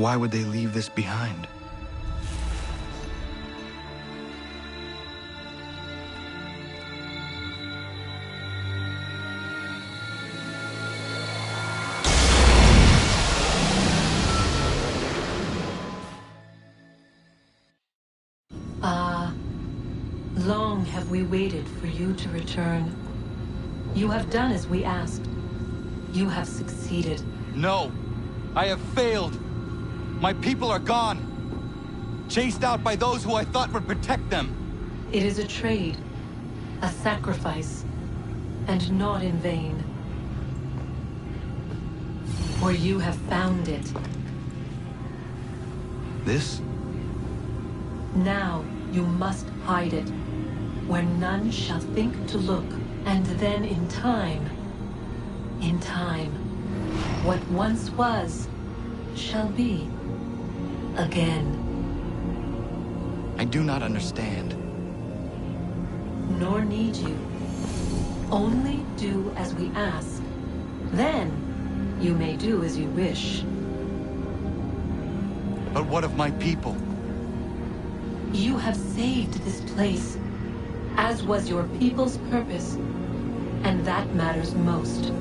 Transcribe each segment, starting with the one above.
Why would they leave this behind? Long have we waited for you to return. You have done as we asked. You have succeeded. No! I have failed! My people are gone! Chased out by those who I thought would protect them! It is a trade, a sacrifice, and not in vain. For you have found it. This? Now you must hide it, where none shall think to look, and then in time, what once was, shall be, again. I do not understand. Nor need you. Only do as we ask. Then, you may do as you wish. But what of my people? You have saved this place, as was your people's purpose, and that matters most.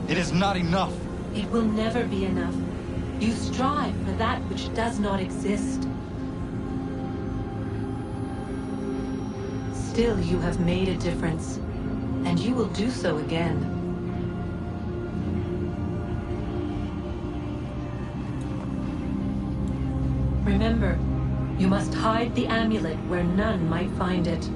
It is not enough. It will never be enough. You strive for that which does not exist. Still, you have made a difference, and you will do so again. Remember, you must hide the amulet where none might find it.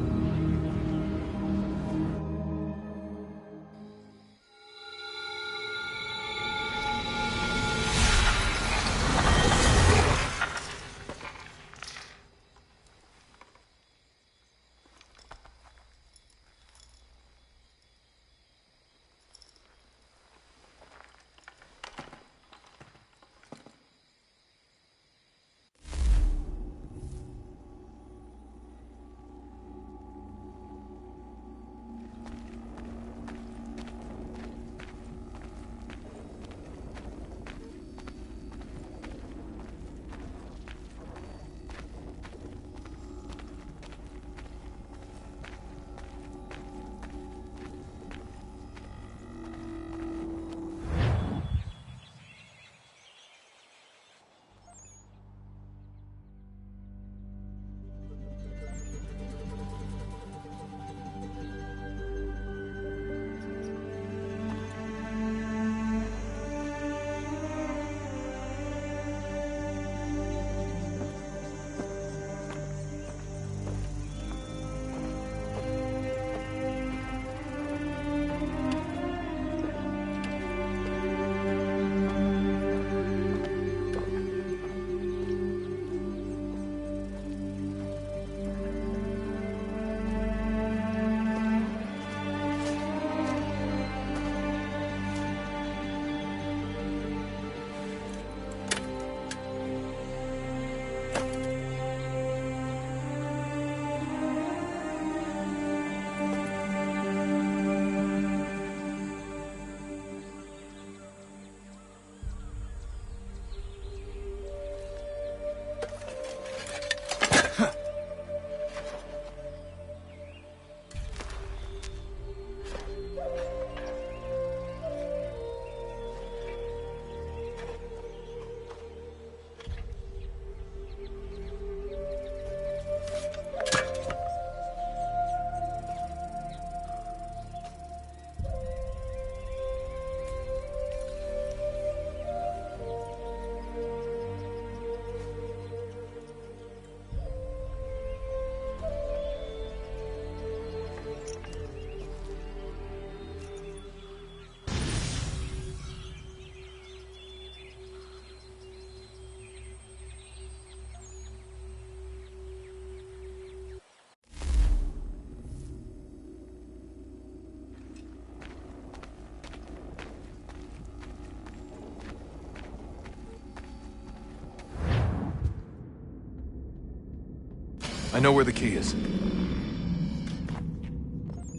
I know where the key is.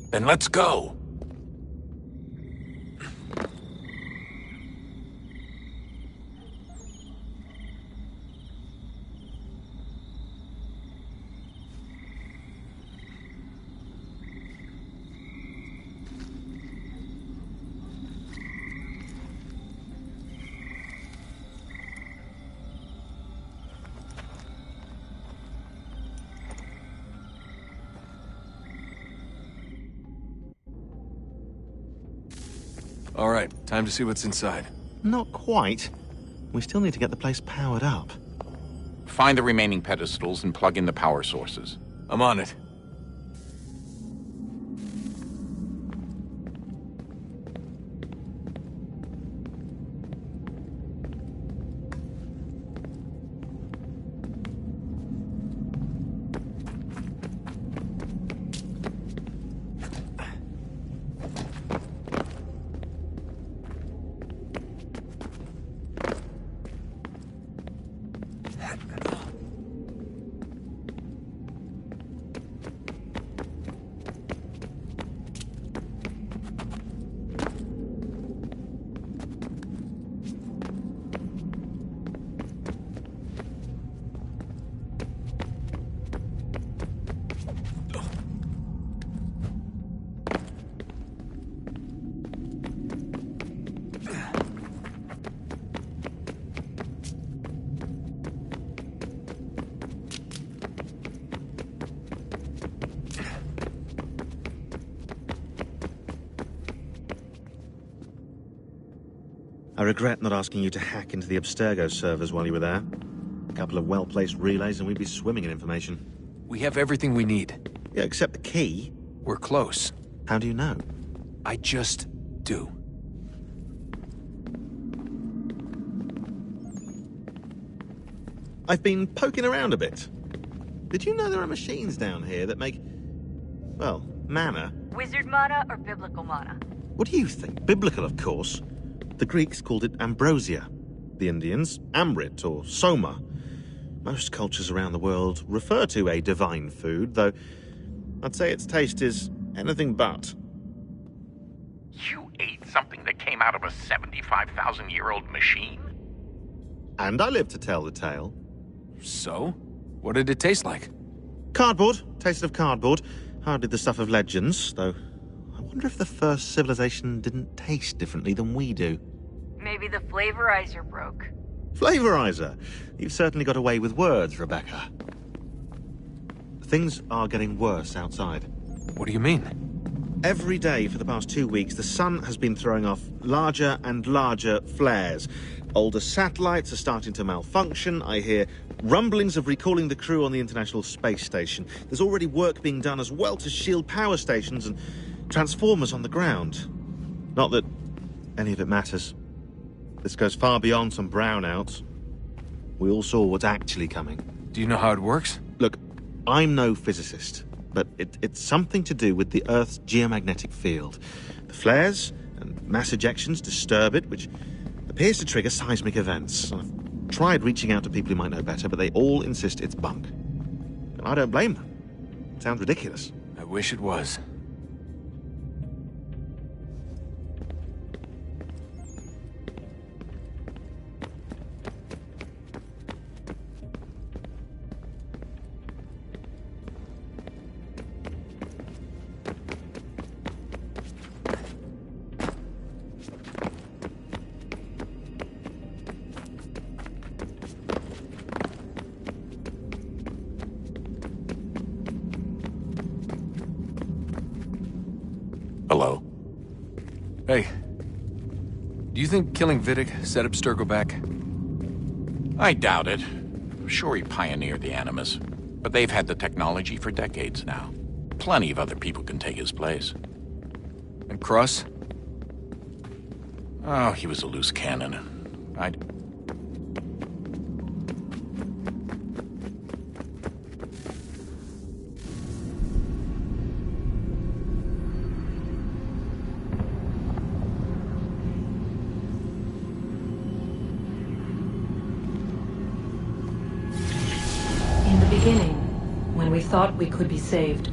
Then let's go! All right, time to see what's inside. Not quite. We still need to get the place powered up. Find the remaining pedestals and plug in the power sources. I'm on it. I regret not asking you to hack into the Abstergo servers while you were there. A couple of well-placed relays and we'd be swimming in information. We have everything we need. Yeah, except the key. We're close. How do you know? I just do. I've been poking around a bit. Did you know there are machines down here that make, well, mana? Wizard mana or biblical mana? What do you think? Biblical, of course. The Greeks called it ambrosia. The Indians, amrit or soma. Most cultures around the world refer to a divine food, though I'd say its taste is anything but. You ate something that came out of a 75,000-year-old machine? And I live to tell the tale. So? What did it taste like? Cardboard. Tasted of cardboard. Hardly the stuff of legends, though. I wonder if the first civilization didn't taste differently than we do. Maybe the flavorizer broke. Flavorizer! You've certainly got away with words, Rebecca. Things are getting worse outside. What do you mean? Every day for the past 2 weeks, the sun has been throwing off larger and larger flares. Older satellites are starting to malfunction. I hear rumblings of recalling the crew on the International Space Station. There's already work being done as well to shield power stations and transformers on the ground. Not that any of it matters. This goes far beyond some brownouts. We all saw what's actually coming. Do you know how it works? Look, I'm no physicist, but it's something to do with the Earth's geomagnetic field. The flares and mass ejections disturb it, which appears to trigger seismic events. I've tried reaching out to people who might know better, but they all insist it's bunk. And I don't blame them. It sounds ridiculous. I wish it was. Hello? Hey. Do you think killing Vidic set Abstergo back? I doubt it. I'm sure he pioneered the Animus, but they've had the technology for decades now. Plenty of other people can take his place. And Cross? Oh, he was a loose cannon. I'd... When we thought we could be saved,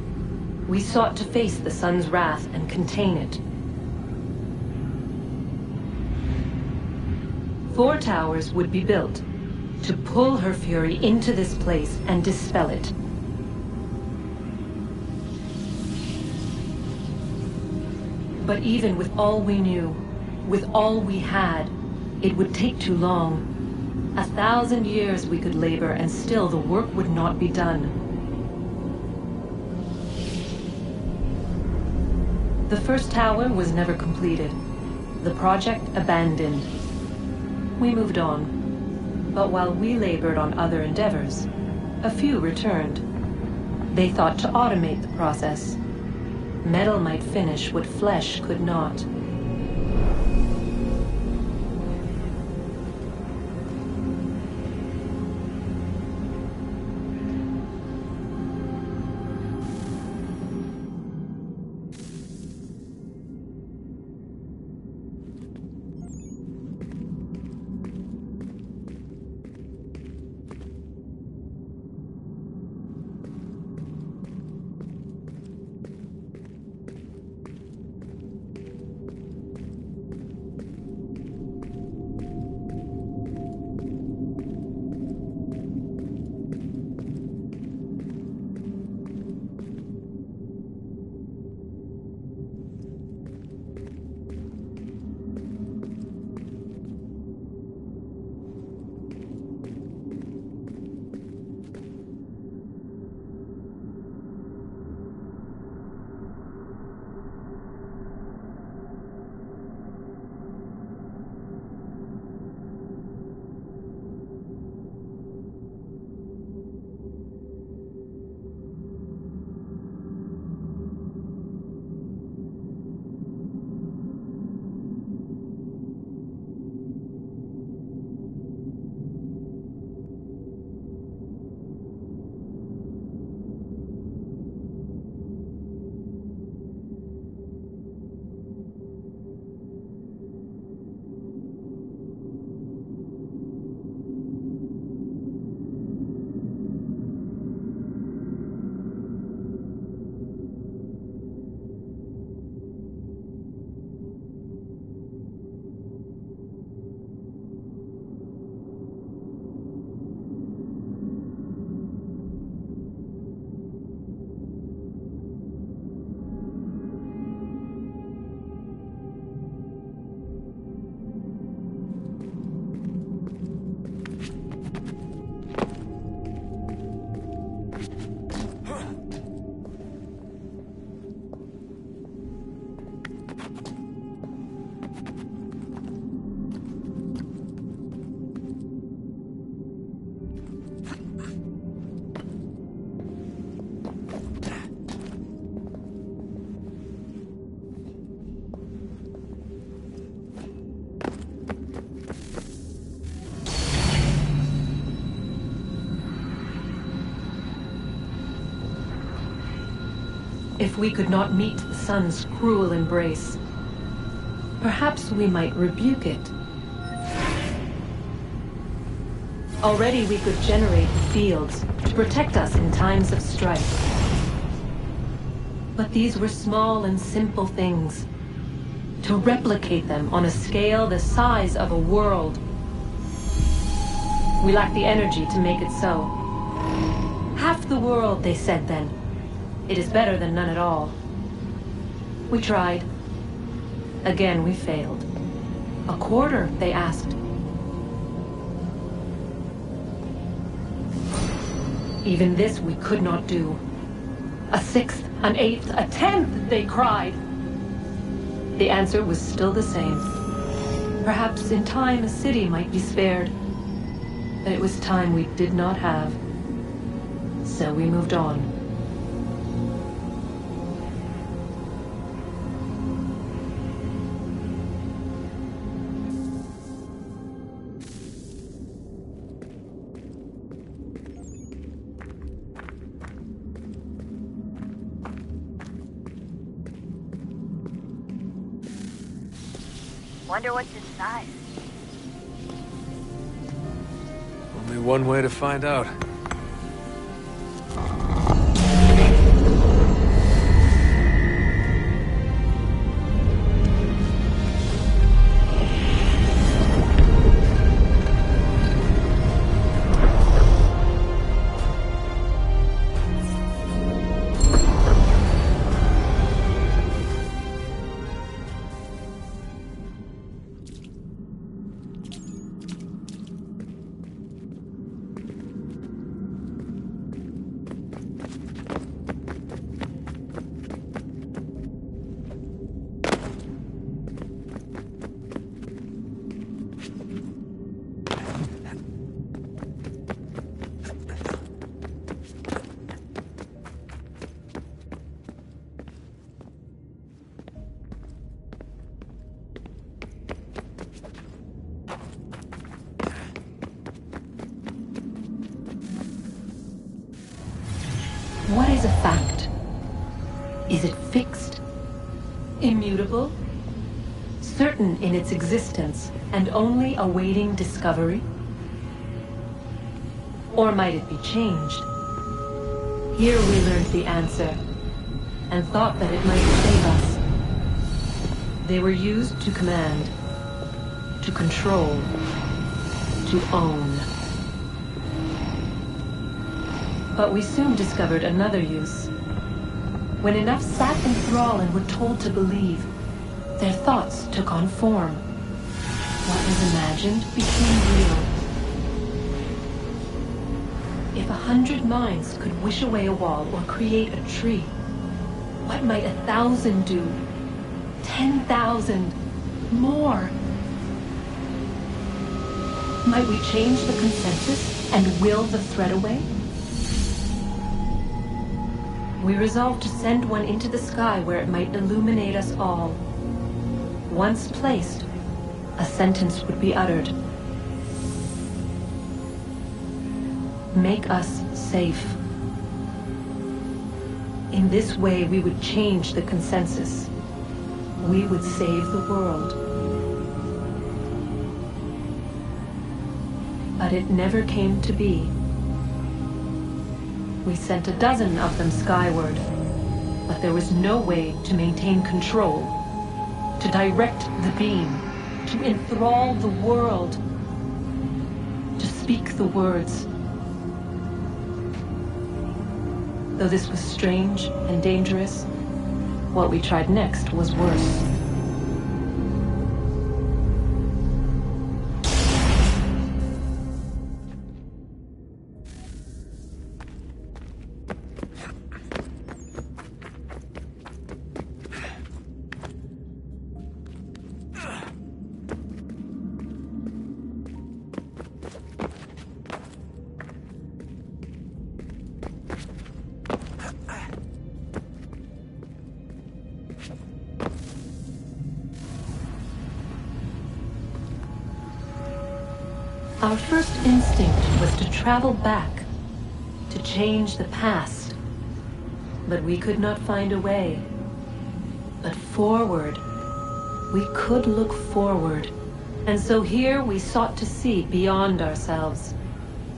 we sought to face the sun's wrath and contain it. 4 towers would be built to pull her fury into this place and dispel it. But even with all we knew, with all we had, it would take too long. 1,000 years we could labor and still the work would not be done. The first tower was never completed. The project abandoned. We moved on. But while we labored on other endeavors, a few returned. They thought to automate the process. Metal might finish what flesh could not. If we could not meet the sun's cruel embrace, perhaps we might rebuke it. Already we could generate fields to protect us in times of strife. But these were small and simple things. To replicate them on a scale the size of a world, we lack the energy to make it so. Half the world, they said then. It is better than none at all. We tried. Again, we failed. A quarter, they asked. Even this we could not do. A sixth, an eighth, a tenth, they cried. The answer was still the same. Perhaps in time a city might be spared. But it was time we did not have. So we moved on. Wonder what's inside. Only one way to find out. What is a fact? Is it fixed? Immutable? Certain in its existence and only awaiting discovery? Or might it be changed? Here we learned the answer, and thought that it might save us. They were used to command, to control, to own. But we soon discovered another use. When enough sat in thrall and were told to believe, their thoughts took on form. What was imagined became real. If 100 minds could wish away a wall or create a tree, what might 1,000 do? 10,000? More? Might we change the consensus and will the thread away? We resolved to send one into the sky where it might illuminate us all. Once placed, a sentence would be uttered. Make us safe. In this way, we would change the consensus. We would save the world. But it never came to be. We sent a dozen of them skyward, but there was no way to maintain control, to direct the beam, to enthrall the world, to speak the words. Though this was strange and dangerous, what we tried next was worse. Our first instinct was to travel back, to change the past. But we could not find a way. But forward, we could look forward. And so here we sought to see beyond ourselves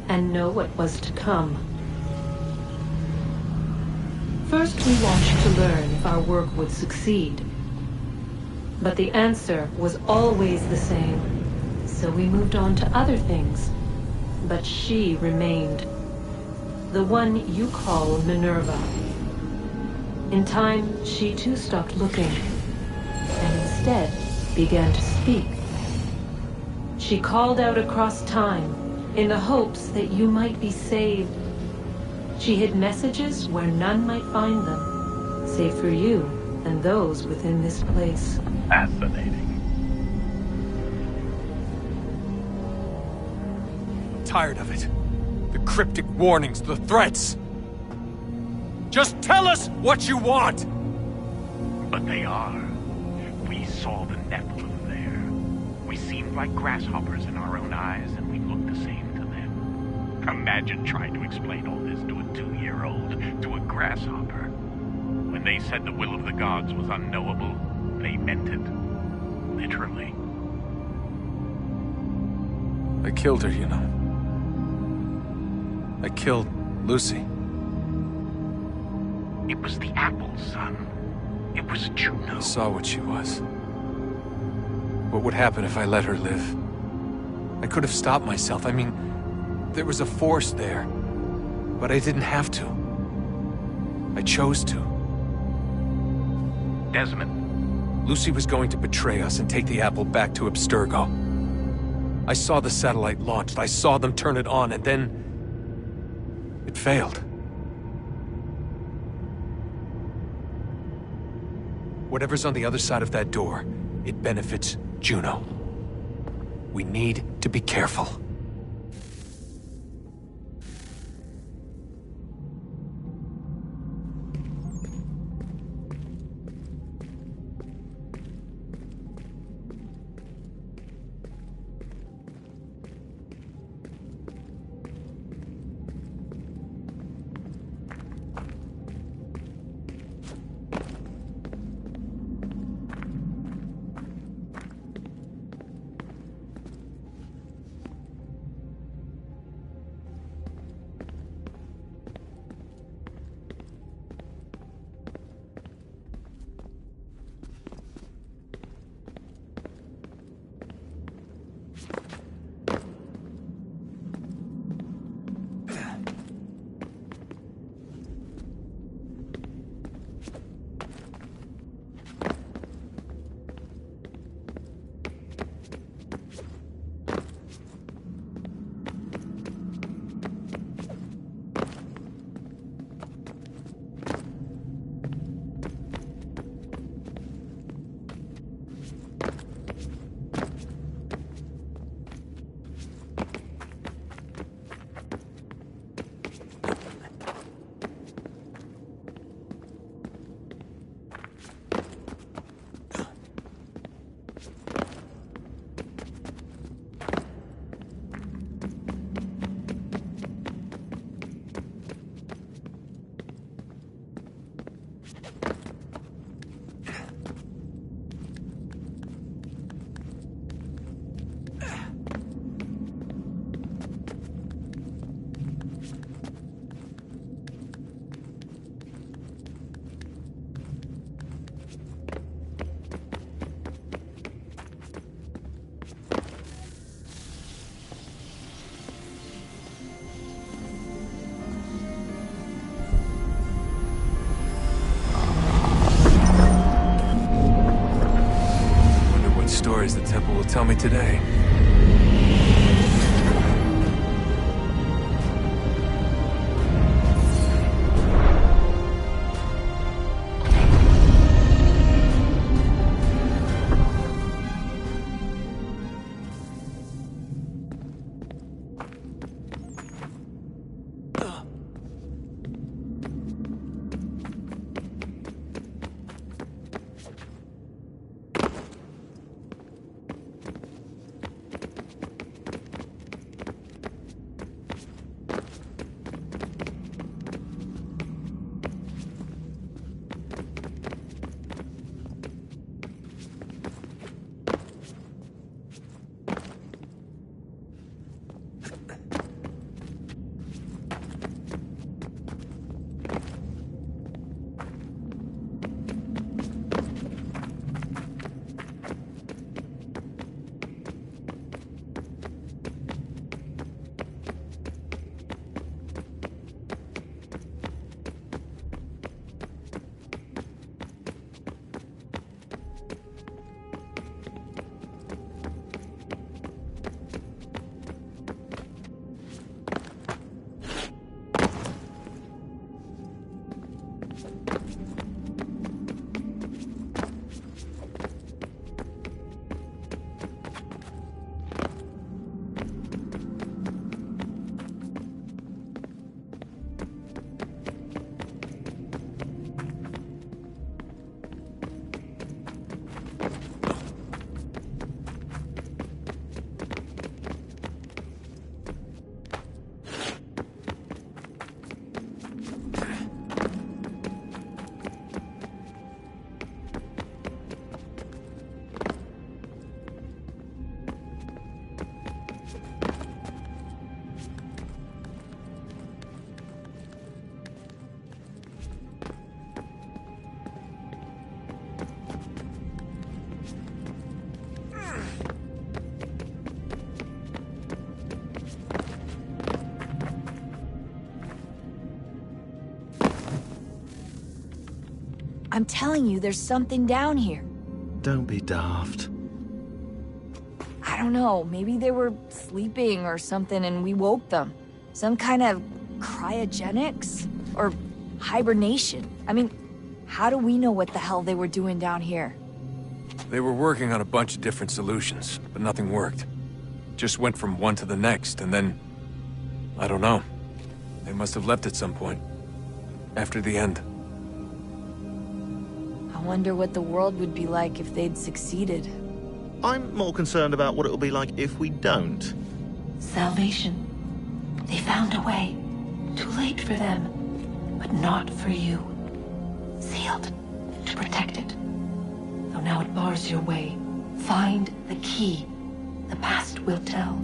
and know what was to come. First we watched to learn if our work would succeed. But the answer was always the same. So we moved on to other things. But she remained. The one you call Minerva. In time, she too stopped looking, and instead began to speak. She called out across time, in the hopes that you might be saved. She hid messages where none might find them, save for you and those within this place. Fascinating. Tired of it. The cryptic warnings, the threats. Just tell us what you want! But they are. We saw the Nephilim there. We seemed like grasshoppers in our own eyes, and we looked the same to them. Imagine trying to explain all this to a 2-year-old, to a grasshopper. When they said the will of the gods was unknowable, they meant it. Literally. I killed her, you know. I killed Lucy. It was the apple, son. It was Juno. I saw what she was. What would happen if I let her live? I could have stopped myself. I mean, there was a force there. But I didn't have to. I chose to. Desmond. Lucy was going to betray us and take the apple back to Abstergo. I saw the satellite launched. I saw them turn it on, and then it failed. Whatever's on the other side of that door, it benefits Juno. We need to be careful. tell me today. I'm telling you, there's something down here. Don't be daft. I don't know, maybe they were sleeping or something and we woke them. Some kind of cryogenics? Or hibernation? I mean, how do we know what the hell they were doing down here? They were working on a bunch of different solutions, but nothing worked. Just went from one to the next, and then... I don't know. They must have left at some point. After the end. I wonder what the world would be like if they'd succeeded. I'm more concerned about what it'll be like if we don't. Salvation. They found a way. Too late for them, but not for you. Sealed to protect it. Though now it bars your way. Find the key. The past will tell.